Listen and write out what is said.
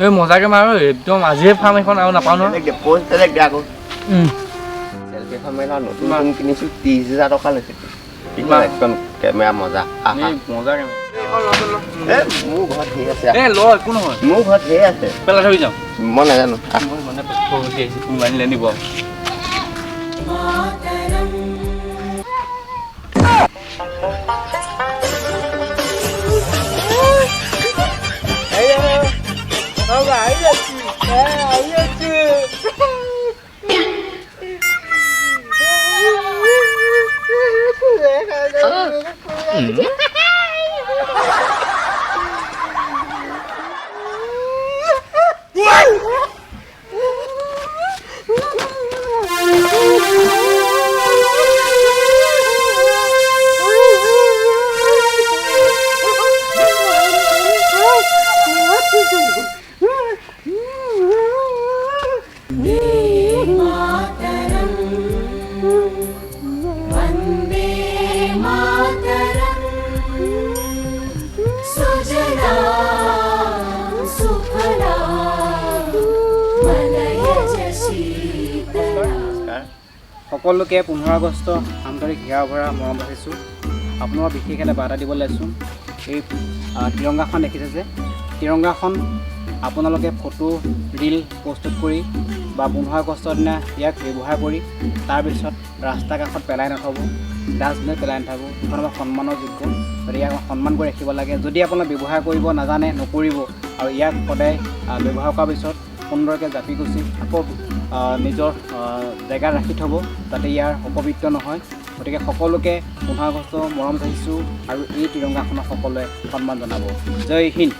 এই মজাকে মাৰো একদম আজিয়ে ফাৰ্ম এখন আৰু নাপাওঁ নহয় চেলফি এখন মাৰি নতুন কিনিছোঁ 30,000 টকা লৈছে একদম কেমেৰা মজা মজাকে মোৰ ঘৰত ধেৰ আছে ল একো নহয় মোৰ ঘৰত ধেৰ আছে পেলাই থৈ যাওঁ মই নাজানো মই মানে কোনোবা আনিলে নিব সকলোকে 15 আগষ্ট আন্তৰিক হিয়া ভৰা মৰম ৰাখিছোঁ। আপোনালোকক বিশেষ এটা বাৰ্তা দিবলৈ আছোঁ। এই তিৰংগাখন দেখিছে যে তিৰংগাখন আপোনালোকে ফটো ৰীল প্ৰস্তুত কৰি বা 15 আগষ্টৰ দিনা ইয়াক ব্যৱহাৰ কৰি তাৰপিছত ৰাস্তা কাষত পেলাই নথ'ব, ডাষ্টবিনত পেলাই নাথাকিব। এইখন আমাৰ সন্মানৰ যোগ্য, গতিকে ইয়াক সন্মান কৰি ৰাখিব লাগে। যদি আপোনাক ব্যৱহাৰ কৰিব নাজানে নকৰিব আৰু ইয়াক সদায় ব্যৱহাৰ কৰাৰ পিছত সুন্দৰকৈ জাপি গুচি আকৌ নিজৰ জেগাত ৰাখি থ'ব যাতে ইয়াৰ অপবিত্ৰ নহয়। গতিকে সকলোকে 15 আগষ্ট মৰম যাচিছোঁ আৰু এই তিৰংগাখনক সকলোৱে সন্মান জনাব। জয় হিন্দ।